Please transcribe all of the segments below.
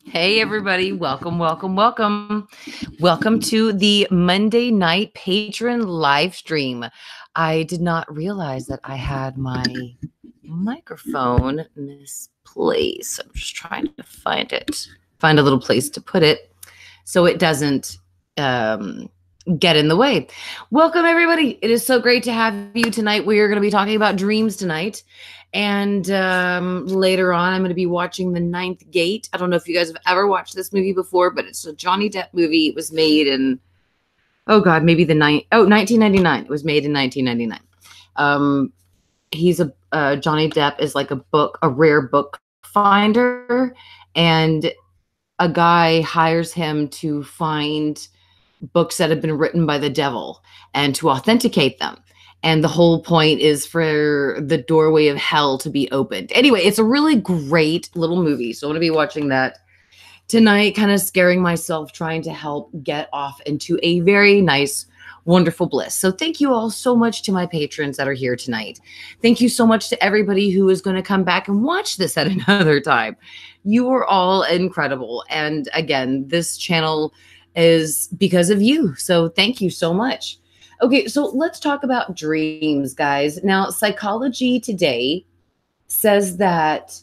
Hey, everybody. Welcome, welcome, welcome. Welcome to the Monday night Patron live stream. I did not realize that I had my microphone misplaced. I'm just trying to find a little place to put it so it doesn't get in the way. Welcome, everybody. It is so great to have you tonight. We are going to be talking about dreams tonight. And later on, I'm going to be watching The Ninth Gate. I don't know if you guys have ever watched this movie before, but it's a Johnny Depp movie. It was made in, oh God, maybe 1999. It was made in 1999. Johnny Depp is like a rare book finder, and a guy hires him to find books that have been written by the devil and to authenticate them. And the whole point is for the doorway of hell to be opened. Anyway, it's a really great little movie. So I'm going to be watching that tonight, kind of scaring myself, trying to help get off into a very nice, wonderful bliss. So thank you all so much to my patrons that are here tonight. Thank you so much to everybody who is going to come back and watch this at another time. You are all incredible. And again, this channel is because of you. So thank you so much. Okay, so let's talk about dreams, guys. Now, Psychology Today says that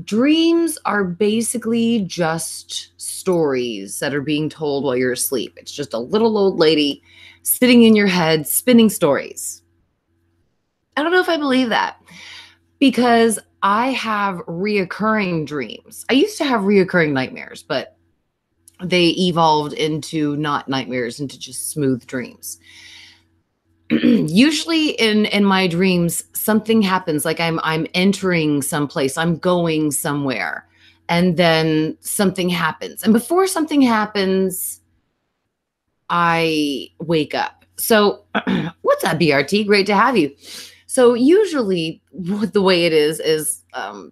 dreams are basically just stories that are being told while you're asleep. It's just a little old lady sitting in your head spinning stories. I don't know if I believe that, because I have reoccurring dreams. I used to have reoccurring nightmares, but they evolved into not nightmares, into just smooth dreams. Usually in my dreams, something happens, like I'm entering someplace, I'm going somewhere, and then something happens. And before something happens, I wake up. So what's up, BRT? Great to have you. So usually the way it is I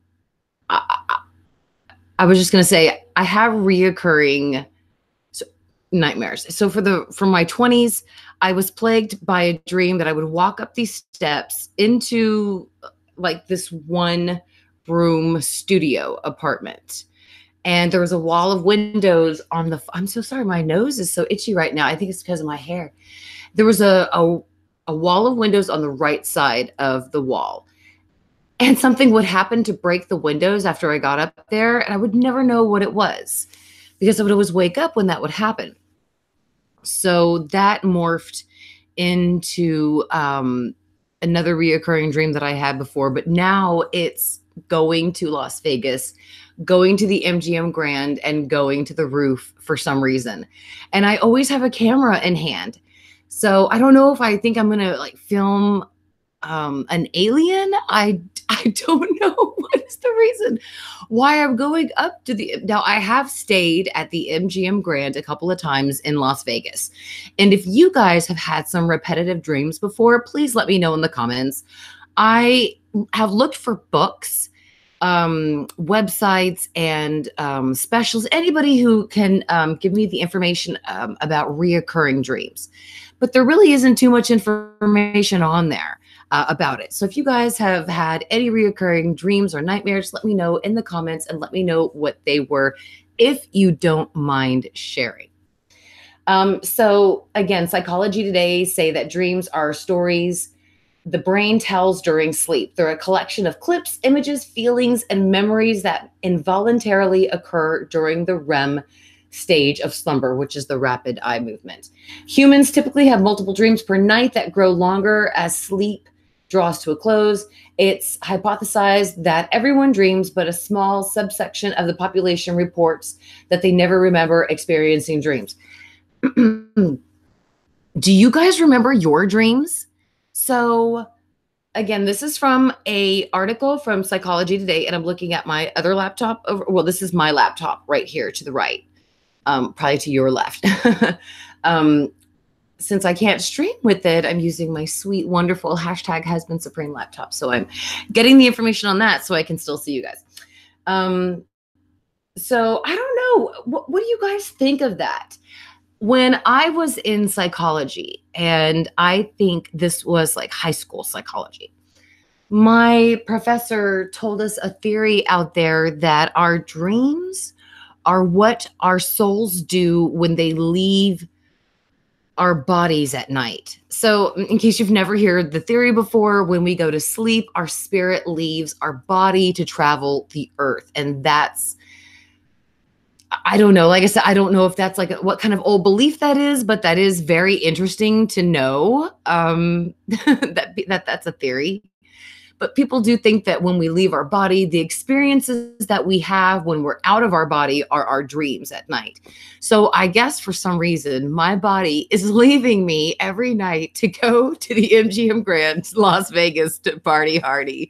was just going to say, I have reoccurring nightmares. So for my 20s, I was plagued by a dream that I would walk up these steps into like this one room studio apartment. And there was a wall of windows on the, I'm so sorry, my nose is so itchy right now. I think it's because of my hair. There was a wall of windows on the right side of the wall. And something would happen to break the windows after I got up there, and I would never know what it was because I would always wake up when that would happen. So that morphed into another reoccurring dream that I had before, but now it's going to Las Vegas, going to the MGM Grand, and going to the roof for some reason. And I always have a camera in hand. So I don't know if I think I'm going to like film an alien. I don't know what is the reason why I'm going up to the, now I have stayed at the MGM Grand a couple of times in Las Vegas. And if you guys have had some repetitive dreams before, please let me know in the comments. I have looked for books, websites, and specials, anybody who can give me the information about reoccurring dreams. But there really isn't too much information on there about it. So if you guys have had any reoccurring dreams or nightmares, let me know in the comments and let me know what they were, if you don't mind sharing. So again, Psychology Today say that dreams are stories the brain tells during sleep. They're a collection of clips, images, feelings, and memories that involuntarily occur during the REM stage of slumber, which is the rapid eye movement. Humans typically have multiple dreams per night that grow longer as sleep draws to a close. It's hypothesized that everyone dreams, but a small subsection of the population reports that they never remember experiencing dreams. Do you guys remember your dreams? So again, this is from an article from Psychology Today, and I'm looking at my other laptop. Well, this is my laptop right here to the right, probably to your left. Since I can't stream with it, I'm using my sweet, wonderful #HusbandSupreme laptop. So I'm getting the information on that so I can still see you guys. So I don't know. What do you guys think of that? When I was in psychology, and I think this was like high school psychology, My professor told us a theory out there that our dreams are what our souls do when they leave our bodies at night. So, in case you've never heard the theory before, when we go to sleep, our spirit leaves our body to travel the earth. And that's, I don't know. Like I said, I don't know if that's like what kind of old belief that is, but that is very interesting to know. That's a theory. But people do think that when we leave our body, the experiences that we have when we're out of our body are our dreams at night. So I guess for some reason, my body is leaving me every night to go to the MGM Grand Las Vegas to party hardy.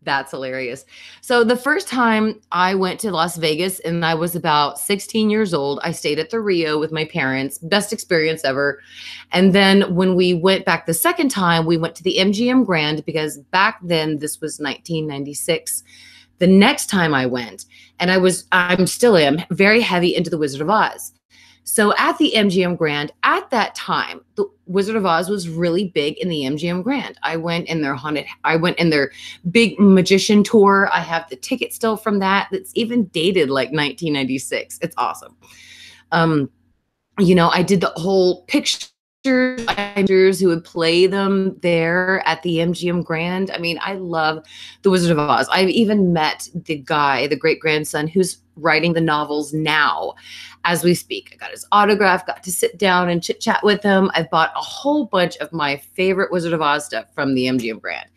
That's hilarious. So the first time I went to Las Vegas and I was about 16 years old, I stayed at the Rio with my parents. Best experience ever. And then when we went back the second time, we went to the MGM Grand because back then this was 1996. The next time I went, and I'm still am very heavy into the Wizard of Oz. So at the MGM Grand, at that time, the Wizard of Oz was really big in the MGM Grand. I went in their big magician tour. I have the ticket still from that. That's even dated like 1996. It's awesome. I did the whole picture actors who would play them there at the MGM Grand. I mean, I love the Wizard of Oz. I've even met the guy, the great grandson, who's writing the novels now as we speak. I got his autograph, got to sit down and chit chat with him. I've bought a whole bunch of my favorite Wizard of Oz stuff from the MGM Grand.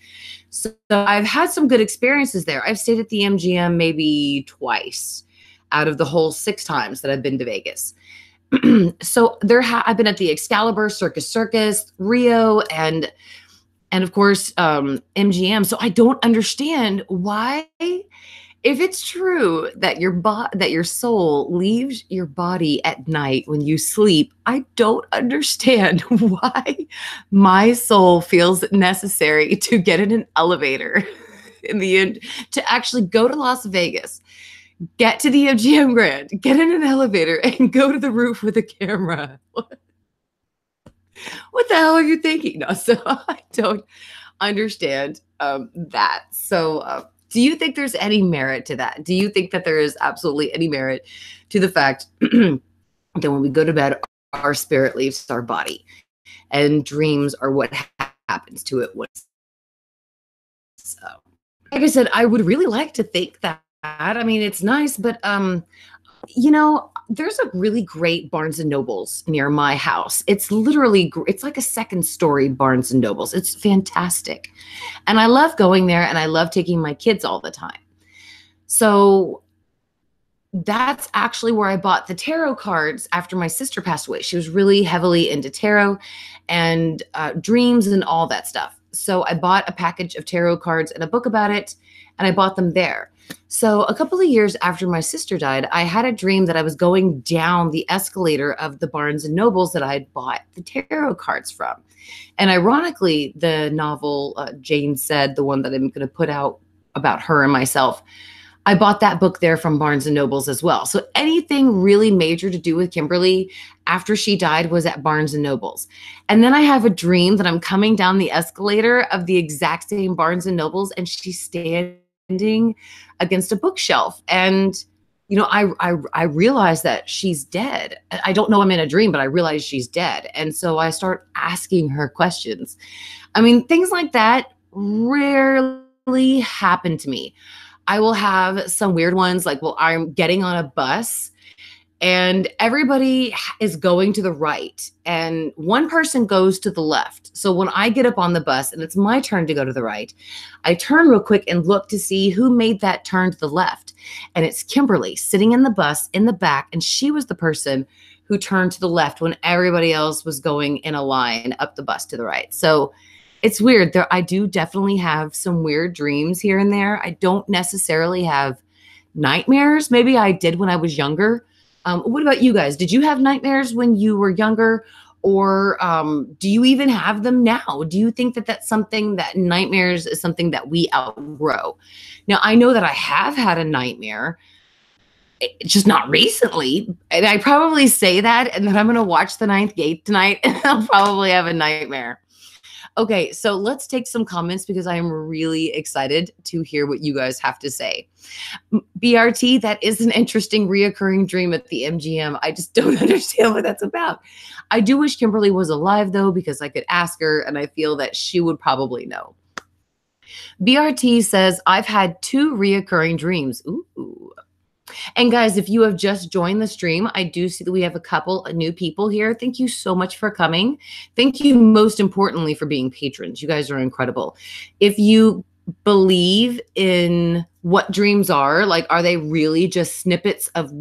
So I've had some good experiences there. I've stayed at the MGM maybe twice out of the whole 6 times that I've been to Vegas. So I've been at the Excalibur, Circus, Rio, and of course MGM. So I don't understand why, if it's true that your soul leaves your body at night when you sleep, I don't understand why my soul feels it necessary to get in an elevator in the end to actually go to Las Vegas, get to the MGM Grand, get in an elevator, and go to the roof with a camera. What the hell are you thinking? No, so I don't understand that. So do you think there's any merit to that? Do you think that there is absolutely any merit to the fact that when we go to bed, our spirit leaves our body, and dreams are what happens to it? So, like I said, I would really like to think that. I mean, it's nice, but there's a really great Barnes and Nobles near my house. It's like a second story Barnes and Nobles. It's fantastic. And I love going there, and I love taking my kids all the time. So that's actually where I bought the tarot cards after my sister passed away. She was really heavily into tarot and dreams and all that stuff. So I bought a package of tarot cards and a book about it, and I bought them there. So a couple of years after my sister died, I had a dream that I was going down the escalator of the Barnes and Nobles that I had bought the tarot cards from. And ironically, the novel Jane Said, the one that I'm going to put out about her and myself, I bought that book there from Barnes and Nobles as well. So anything really major to do with Kimberly after she died was at Barnes and Nobles. And then I have a dream that I'm coming down the escalator of the exact same Barnes and Nobles, and she's standing against a bookshelf. And, I realize that she's dead. I don't know I'm in a dream, but I realize she's dead. And so I start asking her questions. I mean, things like that rarely happen to me. I will have some weird ones like, well, I'm getting on a bus and everybody is going to the right and one person goes to the left. So when I get up on the bus and it's my turn to go to the right, I turn real quick and look to see who made that turn to the left. And it's Kimberly sitting in the bus in the back. And she was the person who turned to the left when everybody else was going in a line up the bus to the right. So it's weird. I do definitely have some weird dreams here and there. I don't necessarily have nightmares. Maybe I did when I was younger. What about you guys? Did you have nightmares when you were younger? Or do you even have them now? Do you think that that's something that nightmares is something that we outgrow? Now, I know that I have had a nightmare It's just not recently. And I probably say that, and then I'm going to watch the Ninth Gate tonight, and I'll probably have a nightmare. Okay, so let's take some comments because I am really excited to hear what you guys have to say. BRT, that is an interesting reoccurring dream at the MGM. I just don't understand what that's about. I do wish Kimberly was alive, though, because I could ask her, and I feel that she would probably know. BRT says, I've had 2 reoccurring dreams. Ooh. And guys, if you have just joined the stream, I do see that we have a couple of new people here. Thank you so much for coming. Thank you most importantly for being patrons. You guys are incredible. If you believe in what dreams are, like, are they really just snippets of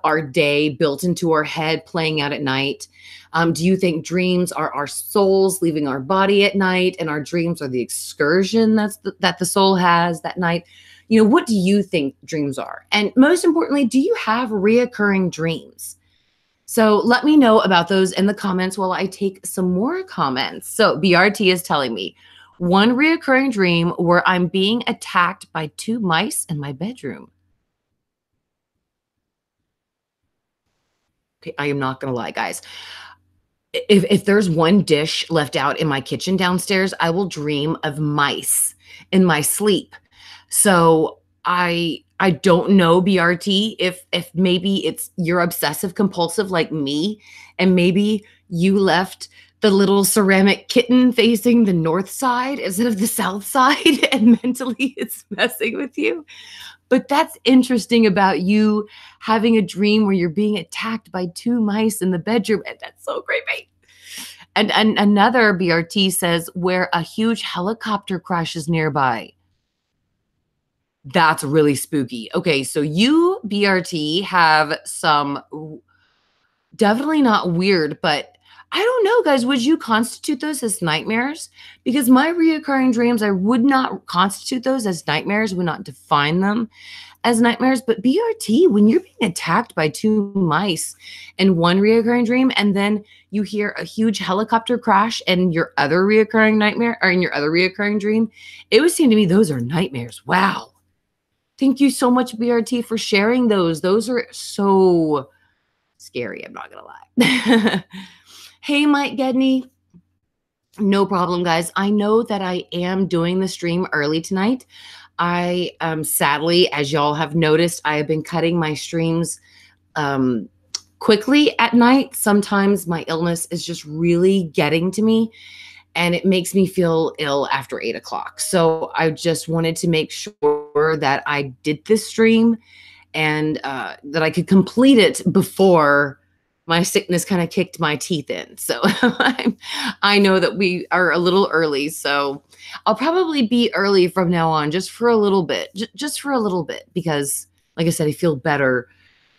our day built into our head, playing out at night? Do you think dreams are our souls leaving our body at night, and our dreams are the excursion that the soul has that night? You know, what do you think dreams are? And most importantly, do you have reoccurring dreams? So let me know about those in the comments while I take some more comments. So BRT is telling me, 1 reoccurring dream where I'm being attacked by 2 mice in my bedroom. Okay, I am not going to lie, guys. If there's one dish left out in my kitchen downstairs, I will dream of mice in my sleep. So I don't know, BRT, if maybe it's you're obsessive compulsive like me, and maybe you left the little ceramic kitten facing the north side instead of the south side, and mentally it's messing with you. But that's interesting about you having a dream where you're being attacked by 2 mice in the bedroom, and that's so creepy. And another BRT says where a huge helicopter crashes nearby. That's really spooky. Okay, so you, BRT, have some definitely not weird, but I don't know, guys. Would you constitute those as nightmares? Because my reoccurring dreams, I would not constitute those as nightmares, would not define them as nightmares. But BRT, when you're being attacked by 2 mice in one reoccurring dream, and then you hear a huge helicopter crash in your other reoccurring nightmare, or in your other reoccurring dream, it would seem to me those are nightmares. Wow. Thank you so much, BRT, for sharing those. Those are so scary. I'm not going to lie. Hey, Mike Gedney. No problem, guys. I know that I am doing the stream early tonight. I sadly, as y'all have noticed, I have been cutting my streams quickly at night. Sometimes my illness is just really getting to me, and it makes me feel ill after 8 o'clock. So I just wanted to make sure that I did this stream and that I could complete it before my sickness kind of kicked my teeth in. So I know that we are a little early. So I'll probably be early from now on, just for a little bit, just for a little bit, because like I said, I feel better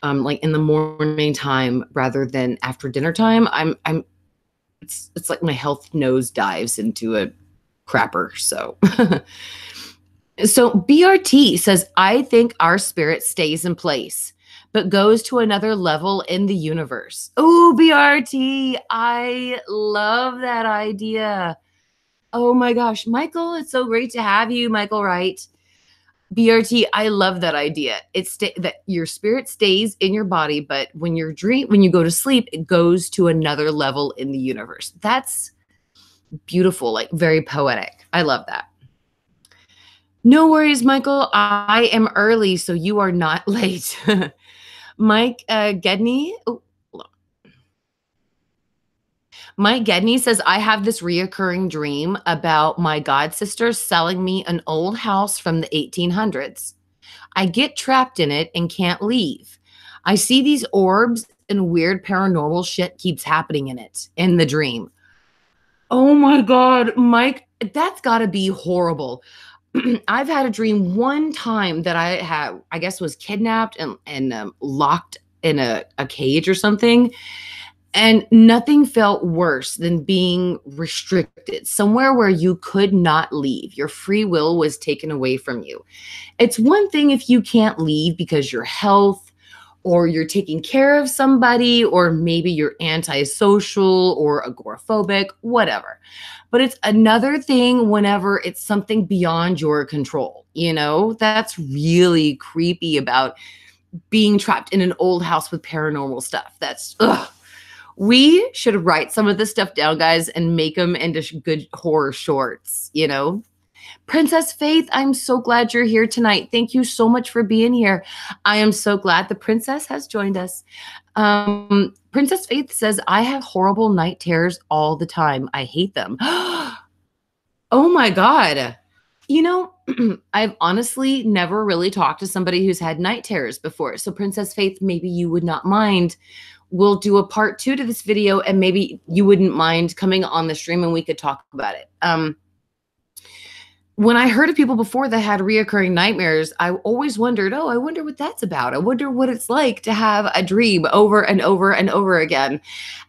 like in the morning time rather than after dinner time. It's like my health nose dives into a crapper. So, so BRT says, I think our spirit stays in place, but goes to another level in the universe. Oh, BRT, I love that idea. Oh my gosh, Michael, it's so great to have you, Michael Wright. BRT, I love that idea. It's that your spirit stays in your body, but when you go to sleep, it goes to another level in the universe. That's beautiful, like very poetic. I love that. No worries, Michael. I am early, so you are not late. Mike Gedney. Oh, Mike Gedney says, I have this reoccurring dream about my god sisters selling me an old house from the 1800s. I get trapped in it and can't leave. I see these orbs and weird paranormal shit keeps happening in the dream. Oh my God, Mike, that's got to be horrible. I've had a dream one time that I guess was kidnapped and locked in a cage or something. And nothing felt worse than being restricted somewhere where you could not leave. Your free will was taken away from you. It's one thing if you can't leave because your health or you're taking care of somebody, or maybe you're antisocial or agoraphobic, whatever. But it's another thing whenever it's something beyond your control. You know, that's really creepy about being trapped in an old house with paranormal stuff. That's, ugh. We should write some of this stuff down, guys, and make them into good horror shorts, you know? Princess Faith, I'm so glad you're here tonight. Thank you so much for being here. I am so glad the princess has joined us. Princess Faith says, I have horrible night terrors all the time. I hate them. Oh my God. You know, I've honestly never really talked to somebody who's had night terrors before. So Princess Faith, maybe you would not mind. We'll do a part 2 to this video, and maybe you wouldn't mind coming on the stream and we could talk about it. When I heard of people before that had reoccurring nightmares, I always wondered, oh, I wonder what that's about. I wonder what it's like to have a dream over and over and over again.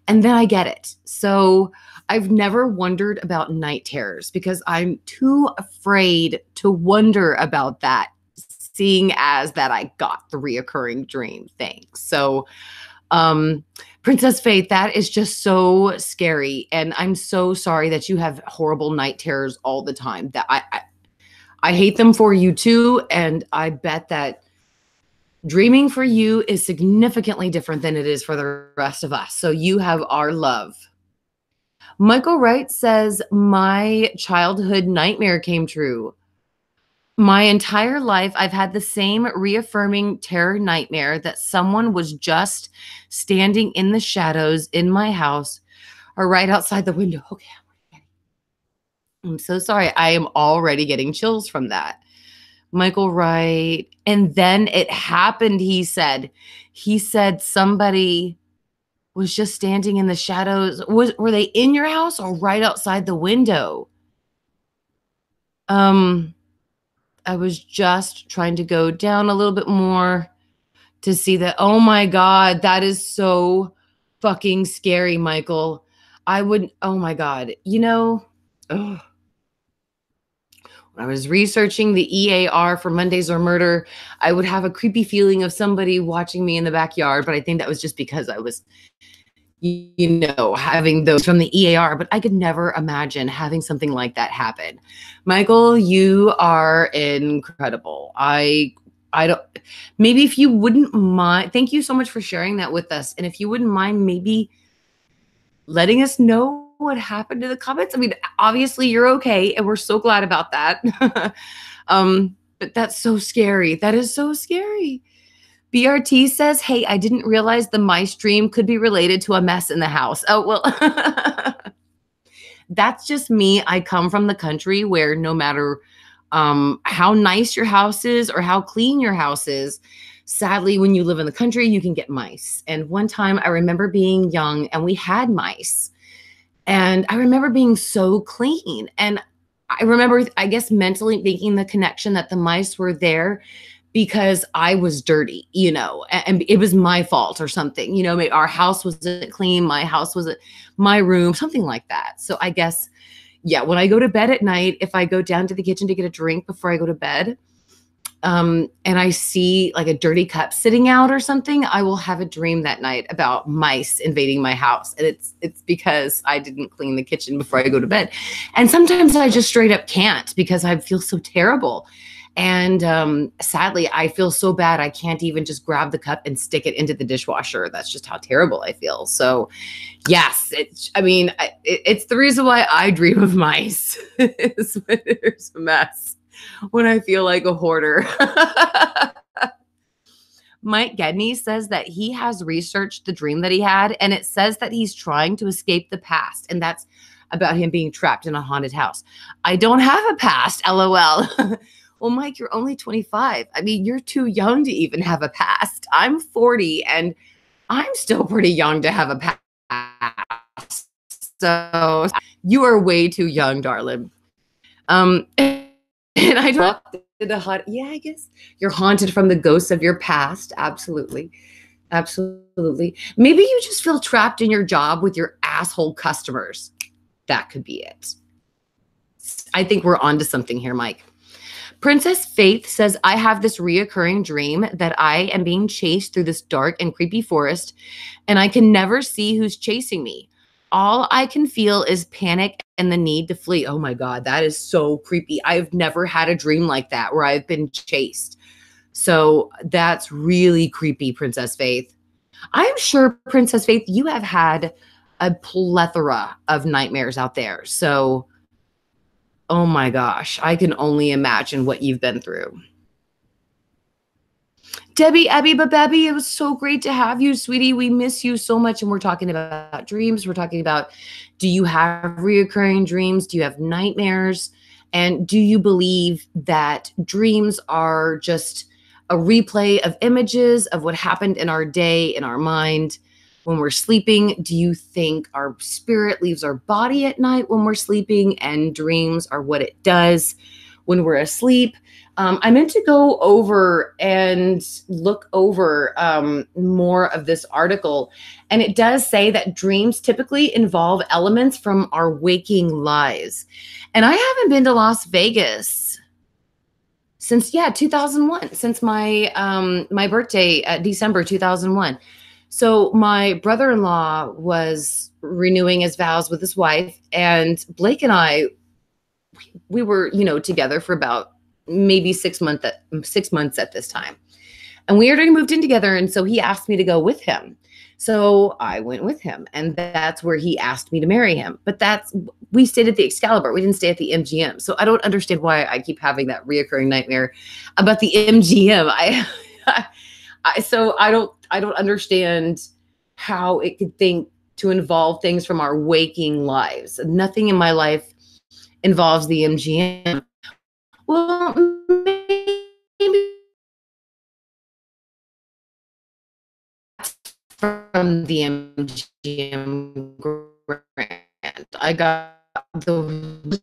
And then I get it. So I've never wondered about night terrors because I'm too afraid to wonder about that, seeing as that I got the reoccurring dream thing. So Princess Faith, that is just so scary. And I'm so sorry that you have horrible night terrors all the time. That I hate them for you too. And I bet that dreaming for you is significantly different than it is for the rest of us. So you have our love. Michael Wright says, my childhood nightmare came true. My entire life, I've had the same reaffirming terror nightmare that someone was just standing in the shadows in my house or right outside the window. Okay, I'm so sorry. I am already getting chills from that. Michael Wright. And then it happened, he said. He said somebody was just standing in the shadows. Were they in your house or right outside the window? I was just trying to go down a little bit more to see that. Oh my God, that is so fucking scary, Michael. Oh my God. You know, when I was researching the EAR for Mondays or Murder, I would have a creepy feeling of somebody watching me in the backyard, but I think that was just because I was, you know, having those from the EAR, but I could never imagine having something like that happen. Michael, you are incredible. I don't, maybe if you wouldn't mind, thank you so much for sharing that with us. And if you wouldn't mind maybe letting us know what happened to the comments. I mean, obviously you're okay. And we're so glad about that. But that's so scary. That is so scary. BRT says, hey, I didn't realize the mice dream could be related to a mess in the house. Oh, well, that's just me. I come from the country where no matter how nice your house is or how clean your house is, sadly, when you live in the country, you can get mice. And one time I remember being young and we had mice. And I remember being so clean. And I remember, I guess, mentally making the connection that the mice were there because I was dirty, you know, and it was my fault or something, you know, our house wasn't clean. My house wasn't my room, something like that. So I guess, yeah, when I go to bed at night, if I go down to the kitchen to get a drink before I go to bed, and I see like a dirty cup sitting out or something, I will have a dream that night about mice invading my house. And it's because I didn't clean the kitchen before I go to bed. And sometimes I just straight up can't because I feel so terrible. And sadly, I feel so bad. I can't even just grab the cup and stick it into the dishwasher. That's just how terrible I feel. So yes, it's the reason why I dream of mice is when there's a mess, when I feel like a hoarder. Mike Gedney says that he has researched the dream that he had, and it says that he's trying to escape the past. And that's about him being trapped in a haunted house. I don't have a past, LOL. Well, Mike, you're only 25. I mean, you're too young to even have a past. I'm 40 and I'm still pretty young to have a past. So you are way too young, darling. And I dropped yeah, I guess you're haunted from the ghosts of your past. Absolutely. Absolutely. Maybe you just feel trapped in your job with your asshole customers. That could be it. I think we're onto something here, Mike. Princess Faith says, I have this reoccurring dream that I am being chased through this dark and creepy forest, and I can never see who's chasing me. All I can feel is panic and the need to flee. Oh my God, that is so creepy. I've never had a dream like that where I've been chased. So that's really creepy, Princess Faith. I'm sure, Princess Faith, you have had a plethora of nightmares out there. So, oh my gosh, I can only imagine what you've been through. Debbie, Abby, Bababby, it was so great to have you, sweetie. We miss you so much. And we're talking about dreams. We're talking about, do you have reoccurring dreams? Do you have nightmares? And do you believe that dreams are just a replay of images of what happened in our day, in our mind when we're sleeping? Do you think our spirit leaves our body at night when we're sleeping and dreams are what it does when we're asleep? I meant to go over and look over more of this article. And it does say that dreams typically involve elements from our waking lives. And I haven't been to Las Vegas since 2001, since my birthday, December 2001. So my brother-in-law was renewing his vows with his wife, and Blake and I, we were, together for about maybe 6 months at this time. And we already moved in together. And so he asked me to go with him. So I went with him, and that's where he asked me to marry him. But we stayed at the Excalibur. We didn't stay at the MGM. So I don't understand why I keep having that reoccurring nightmare about the MGM. So I don't understand how it could think to involve things from our waking lives. Nothing in my life involves the MGM. Well, maybe from the MGM grant. I got the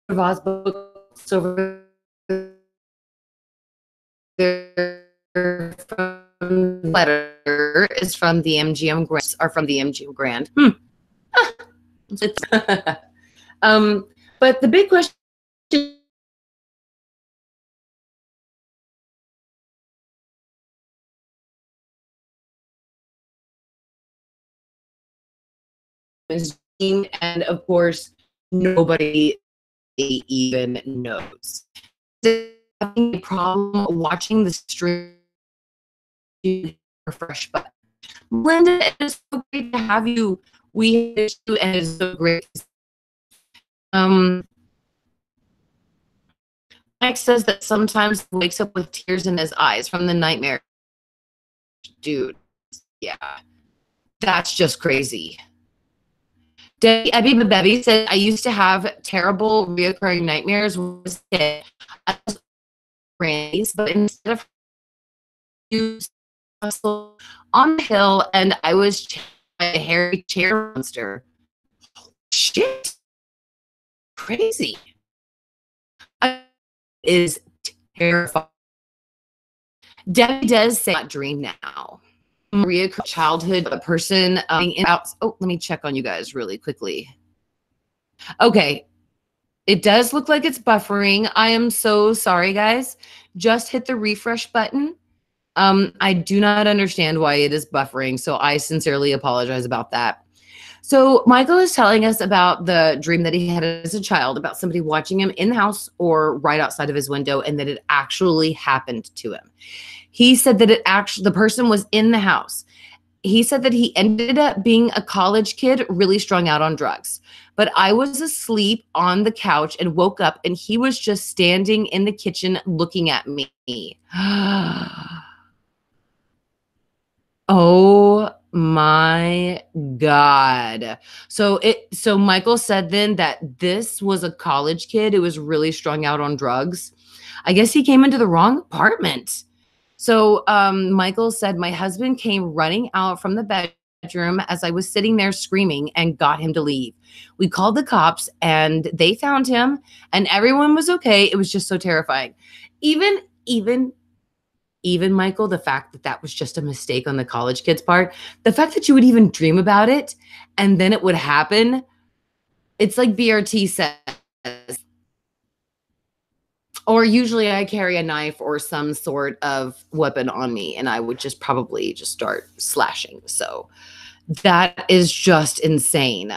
Oz books over there. From letter is from the MGM grant, or from the MGM grant. But the big question is, and of course, nobody even knows. Having a problem watching the stream refresh button. Linda, it is so great to have you. We miss you, and it is so great. Mike says that sometimes he wakes up with tears in his eyes from the nightmare. Dude, yeah, that's just crazy. Debbie Babebi said, I used to have terrible reoccurring nightmares but instead of on the hill, and I was a hairy chair monster. Shit. Crazy. Is terrifying. Debbie does say not dream now. Maria, childhood, a person let me check on you guys really quickly. Okay. It does look like it's buffering. I am so sorry, guys. Just hit the refresh button. I do not understand why it is buffering, so I sincerely apologize about that. So Michael is telling us about the dream that he had as a child about somebody watching him in the house or right outside of his window, and that it actually happened to him. He said that the person was in the house. He said that he ended up being a college kid really strung out on drugs. But I was asleep on the couch and woke up, and he was just standing in the kitchen looking at me. Oh my God. So Michael said then that this was a college kid who was really strung out on drugs. I guess he came into the wrong apartment. So Michael said, my husband came running out from the bedroom as I was sitting there screaming and got him to leave. We called the cops and they found him and everyone was okay. It was just so terrifying. Even Michael, the fact that that was just a mistake on the college kid's part, the fact that you would even dream about it and then it would happen, it's like BRT says, or usually I carry a knife or some sort of weapon on me and I would just probably just start slashing. So that is just insane.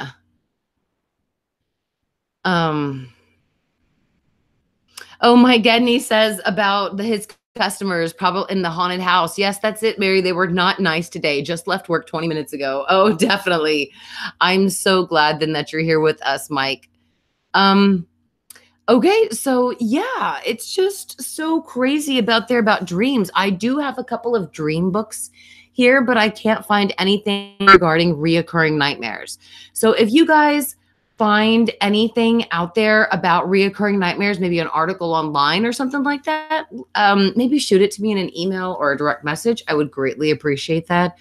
Oh, my Gedney says about his customers probably in the haunted house. Yes, that's it, Mary. They were not nice today. Just left work 20 minutes ago. Oh, definitely. I'm so glad then that you're here with us, Mike. Okay, so yeah, it's just so crazy about dreams. I do have a couple of dream books here, but I can't find anything regarding reoccurring nightmares. So if you guys find anything out there about reoccurring nightmares, maybe an article online or something like that, maybe shoot it to me in an email or a direct message. I would greatly appreciate that.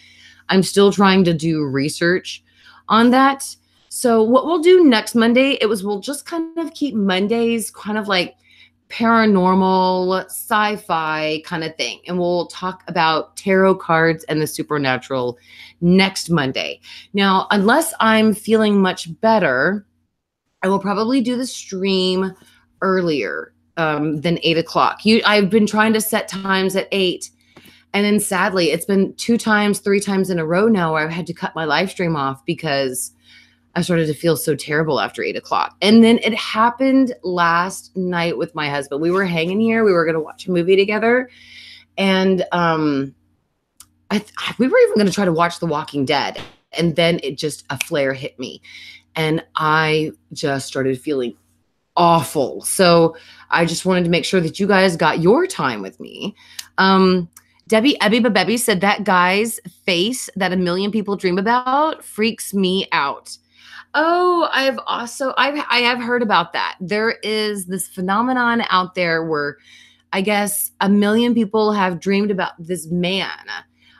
I'm still trying to do research on that. So what we'll do next Monday, we'll just kind of keep Mondays kind of like paranormal, sci-fi kind of thing. And we'll talk about tarot cards and the supernatural next Monday. Now, unless I'm feeling much better, I will probably do the stream earlier than 8 o'clock. I've been trying to set times at 8. And then sadly, it's been 3 times in a row now where I've had to cut my live stream off because I started to feel so terrible after 8 o'clock. And then it happened last night with my husband. We were hanging here. We were going to watch a movie together. And we were even going to try to watch The Walking Dead. And then a flare hit me. And I just started feeling awful. So I just wanted to make sure that you guys got your time with me. Debbie Ebby said that guy's face that a million people dream about freaks me out. Oh, I have heard about that. There is this phenomenon out there where I guess a million people have dreamed about this man.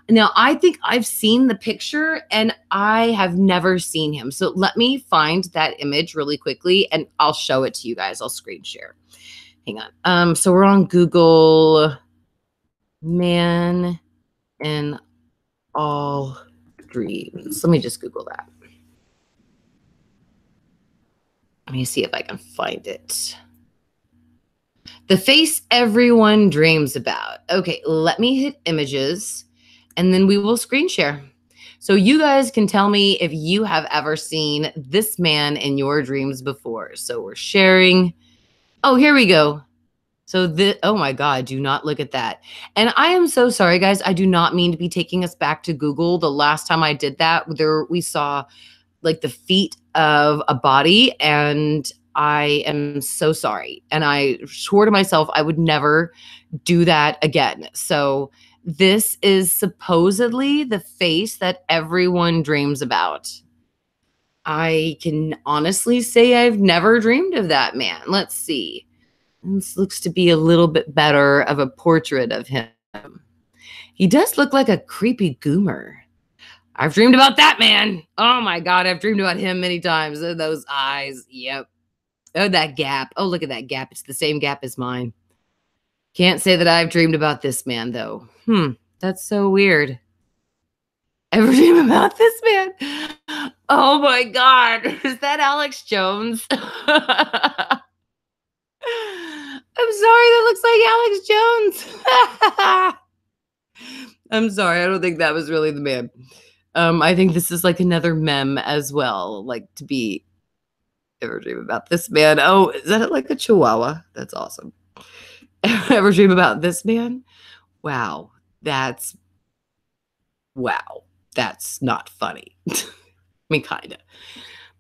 Now, I think I've seen the picture and I have never seen him. So let me find that image really quickly and I'll show it to you guys. I'll screen share. Hang on. So we're on Google. Man in all dreams. Let me just Google that. Let me see if I can find it. The face everyone dreams about. Okay, let me hit images and then we will screen share. So you guys can tell me if you have ever seen this man in your dreams before. So we're sharing. Oh, here we go. So oh my God, do not look at that. And I am so sorry, guys. I do not mean to be taking us back to Google. The last time I did that, we saw like the feet of a body, and I am so sorry. And I swore to myself I would never do that again. So this is supposedly the face that everyone dreams about. I can honestly say I've never dreamed of that man. Let's see. This looks to be a little bit better of a portrait of him. He does look like a creepy goomer. I've dreamed about that man. Oh my God, I've dreamed about him many times. Oh, those eyes. Yep. Oh, that gap. Oh, look at that gap. It's the same gap as mine. Can't say that I've dreamed about this man, though. That's so weird. Ever dream about this man? Oh my God. Is that Alex Jones? I'm sorry, that looks like Alex Jones. I'm sorry, I don't think that was really the man. I think this is like another meme as well, like to be ever dream about this man. Oh, is that like a chihuahua? That's awesome. Ever dream about this man? Wow, that's not funny. I mean, kind of.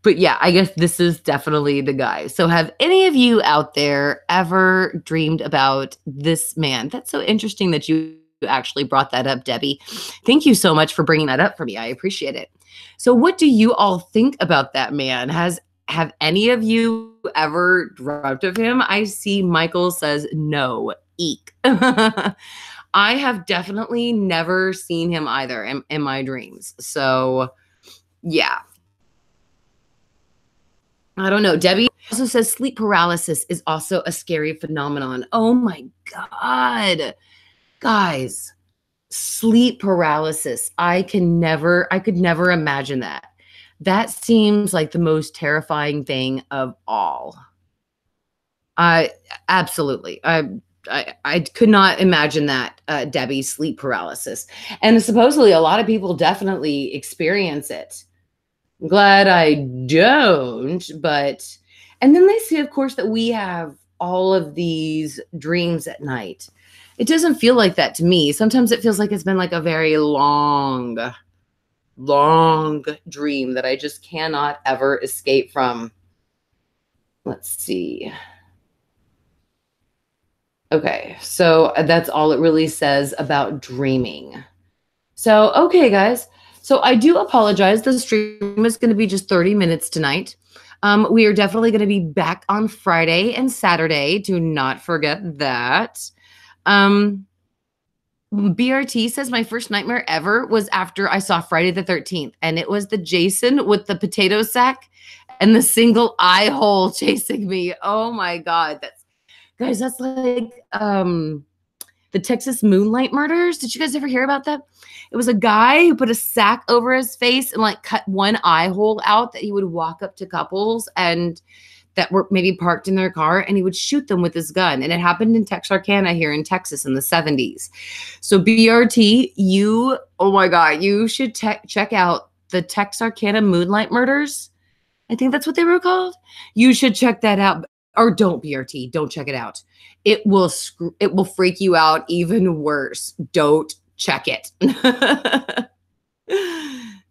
But yeah, I guess this is definitely the guy. So have any of you out there ever dreamed about this man? That's so interesting that you actually brought that up, Debbie. Thank you so much for bringing that up for me. I appreciate it. So what do you all think about that man? Have any of you ever dreamt of him? I see Michael says no. Eek. I have definitely never seen him either in my dreams. So yeah. I don't know. Debbie also says sleep paralysis is also a scary phenomenon. Oh my God. Guys, sleep paralysis. I could never imagine that. That seems like the most terrifying thing of all. Absolutely. I could not imagine that, Debbie, sleep paralysis. And supposedly a lot of people definitely experience it. Glad I don't, and then they say, of course, that we have all of these dreams at night. It doesn't feel like that to me. Sometimes it feels like it's been like a very long dream that I just cannot ever escape from. Let's see. Okay, so that's all it really says about dreaming. So, okay, guys. So I do apologize. The stream is going to be just 30 minutes tonight. We are definitely going to be back on Friday and Saturday. Do not forget that. BRT says my first nightmare ever was after I saw Friday the 13th, and it was the Jason with the potato sack and the single eye hole chasing me. Oh my God. That's like the Texas Moonlight Murders. Did you guys ever hear about that? It was a guy who put a sack over his face and like cut one eye hole out that he would walk up to couples and that were maybe parked in their car, and he would shoot them with his gun. And it happened in Texarkana here in Texas in the 70s. So BRT, oh my God, you should check out the Texarkana Moonlight Murders. I think that's what they were called. You should check that out. Or don't, BRT, don't check it out. It will freak you out even worse. Don't check it.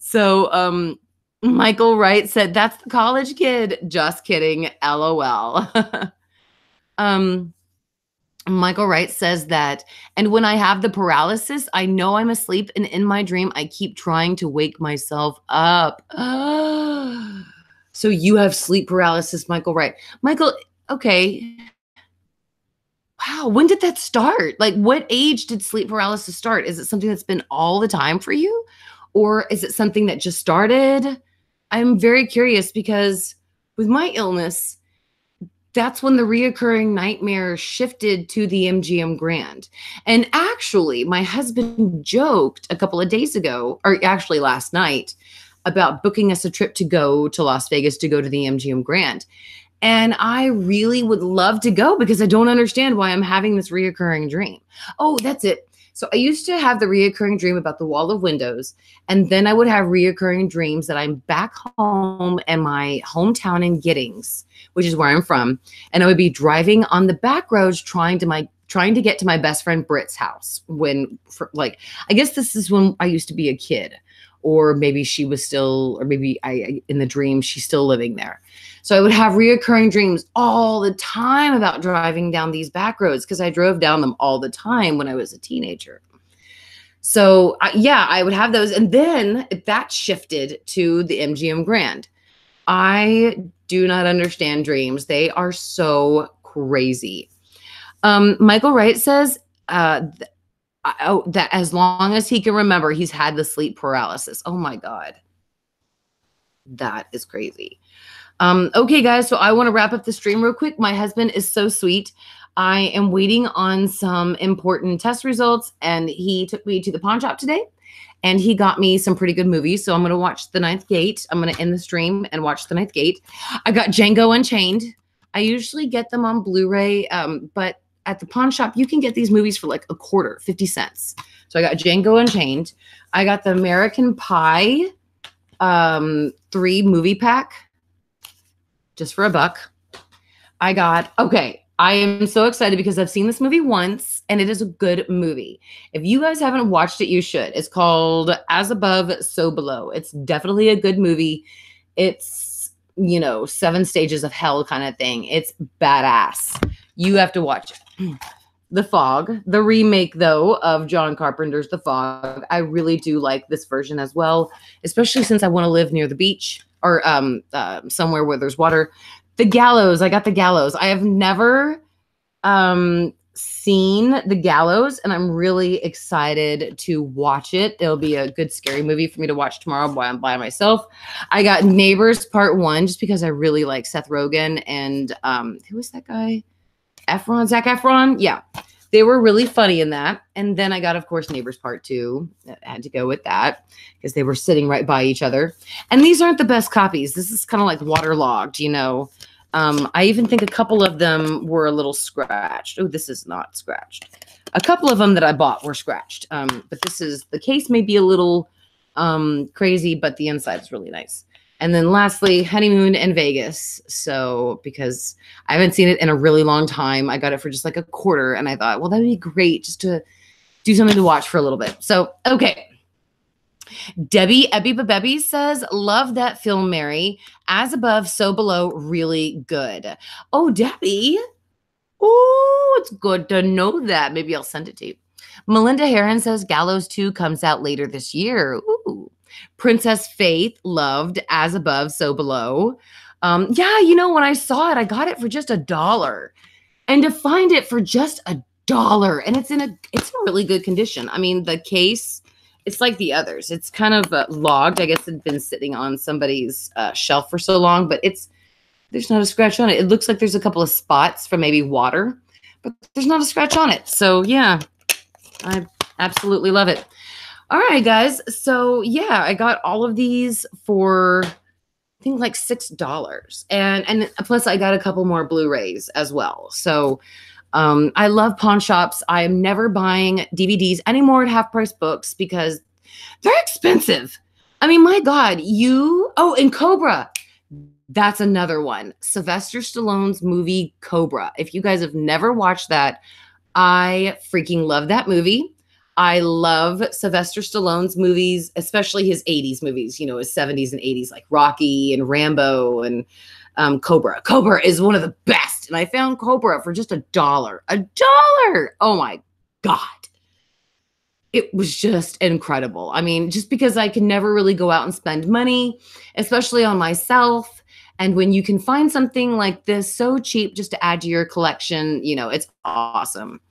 So Michael Wright said, that's the college kid. Just kidding. LOL. Michael Wright says that, and when I have the paralysis, I know I'm asleep, and in my dream, I keep trying to wake myself up. So you have sleep paralysis, Michael Wright. Michael, okay. Wow, when did that start? Like, what age did sleep paralysis start? Is it something that's been all the time for you? Or is it something that just started? I'm very curious because with my illness, that's when the reoccurring nightmare shifted to the MGM Grand. And actually, my husband joked a couple of days ago, or actually last night, about booking us a trip to go to Las Vegas to go to the MGM Grand. And I really would love to go because I don't understand why I'm having this reoccurring dream. Oh, that's it. So I used to have the reoccurring dream about the wall of windows, and then I would have reoccurring dreams that I'm back home in my hometown in Giddings, which is where I'm from, and I would be driving on the back roads trying to get to my best friend Britt's house. I guess this is when I used to be a kid, or maybe she was still, or maybe in the dream she's still living there. So I would have reoccurring dreams all the time about driving down these back roads because I drove down them all the time when I was a teenager. So I would have those. And then that shifted to the MGM Grand. I do not understand dreams. They are so crazy. Michael Wright says that as long as he can remember, he's had the sleep paralysis. Oh my God. That is crazy. Okay, guys, so I want to wrap up the stream real quick. My husband is so sweet. I am waiting on some important test results, and he took me to the pawn shop today, and he got me some pretty good movies. So I'm going to watch The Ninth Gate. I'm going to end the stream and watch The Ninth Gate. I got Django Unchained. I usually get them on Blu-ray, but at the pawn shop, you can get these movies for like a quarter, 50 cents. So I got Django Unchained. I got the American Pie 3 movie pack. Just for $1. I am so excited because I've seen this movie once and it is a good movie. If you guys haven't watched it, you should. It's called As Above, So Below. It's definitely a good movie. It's, 7 stages of hell kind of thing. It's badass. You have to watch it. The Fog, the remake though of John Carpenter's The Fog. I really do like this version as well, especially since I want to live near the beach or somewhere where there's water. The Gallows, I got The Gallows. I have never seen The Gallows, and I'm really excited to watch it. It'll be a good scary movie for me to watch tomorrow while I'm by myself. I got Neighbors Part 1 just because I really like Seth Rogen and who was that guy? Zac Efron? Yeah. They were really funny in that. And then I got, of course, Neighbors Part 2. I had to go with that because they were sitting right by each other. And these aren't the best copies. This is kind of like waterlogged, I even think a couple of them were a little scratched. Oh, this is not scratched. A couple of them that I bought were scratched. But the case may be a little crazy, but the inside is really nice. And then lastly, Honeymoon in Vegas. So because I haven't seen it in a really long time, I got it for just like a quarter. And I thought, well, that'd be great just to do something to watch for a little bit. So, okay. Debbie Ebby says, love that film, Mary. As above, so below, really good. Oh, Debbie. Oh, it's good to know that. Maybe I'll send it to you. Melinda Heron says Gallows 2 comes out later this year. Ooh. Princess Faith loved As Above, So Below. Yeah, you know, when I saw it, I got it for just $1. And to find it for just $1, and it's in really good condition. I mean, the case, it's like the others. It's kind of logged. I guess it's been sitting on somebody's shelf for so long, but there's not a scratch on it. It looks like there's a couple of spots from maybe water, but there's not a scratch on it. So yeah, I absolutely love it. All right, guys. So yeah, I got all of these for I think like $6, and plus I got a couple more Blu-rays as well. So I love pawn shops. I am never buying DVDs anymore at Half Price Books because they're expensive. I mean, my God, and Cobra. That's another one. Sylvester Stallone's movie Cobra. If you guys have never watched that, I freaking love that movie. I love Sylvester Stallone's movies, especially his 80s movies, you know, his 70s and 80s, like Rocky and Rambo and Cobra. Cobra is one of the best. And I found Cobra for just $1. $1! Oh my God. It was just incredible. I mean, just because I can never really go out and spend money, especially on myself. And when you can find something like this so cheap just to add to your collection, you know, it's awesome.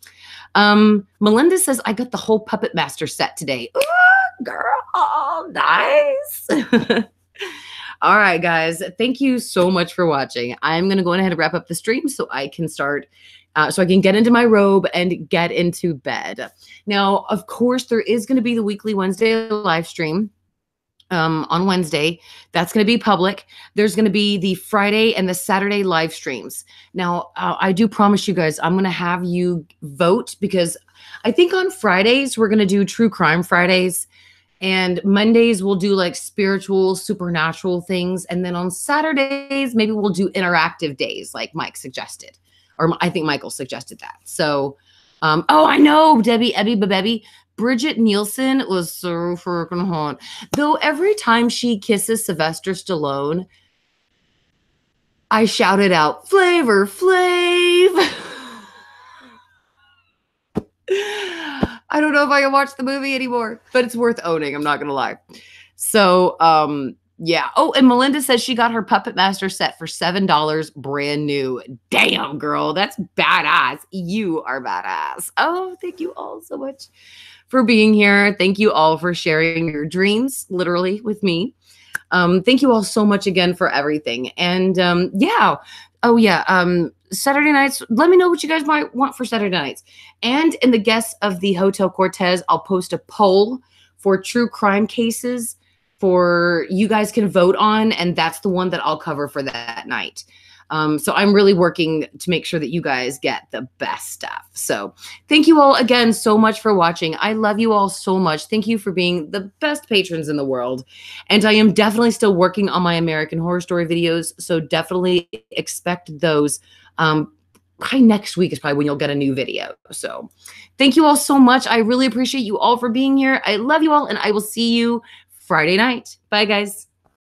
Melinda says, I got the whole Puppet Master set today. Ooh, girl, nice. All right, guys. Thank you so much for watching. I'm going to go ahead and wrap up the stream so I can start, so I can get into my robe and get into bed. Now, of course, there is going to be the weekly Wednesday live stream. On Wednesday. That's going to be public. There's going to be the Friday and the Saturday live streams. Now, I do promise you guys, I'm going to have you vote because I think on Fridays, we're going to do True Crime Fridays. And Mondays, we'll do like spiritual, supernatural things. And then on Saturdays, maybe we'll do interactive days like Mike suggested. Or I think Michael suggested that. So, oh, I know, Debbie, Ebby. Bridget Nielsen was so freaking hot. Though every time she kisses Sylvester Stallone, I shouted out, Flavor Flav. I don't know if I can watch the movie anymore, but it's worth owning. I'm not going to lie. So, yeah. Oh, and Melinda says she got her Puppet Master set for $7 brand new. Damn, girl. That's badass. You are badass. Oh, thank you all so much for being here. Thank you all for sharing your dreams, literally, with me. Thank you all so much again for everything. And yeah. Oh, yeah. Saturday nights, let me know what you guys might want for Saturday nights. And in the guests of the Hotel Cortez, I'll post a poll for true crime cases for you guys can vote on. And that's the one that I'll cover for that night. So I'm really working to make sure that you guys get the best stuff. So thank you all again so much for watching. I love you all so much. Thank you for being the best patrons in the world. And I am definitely still working on my American Horror Story videos. So definitely expect those. Probably next week is probably when you'll get a new video. So thank you all so much. I really appreciate you all for being here. I love you all, and I will see you Friday night. Bye, guys.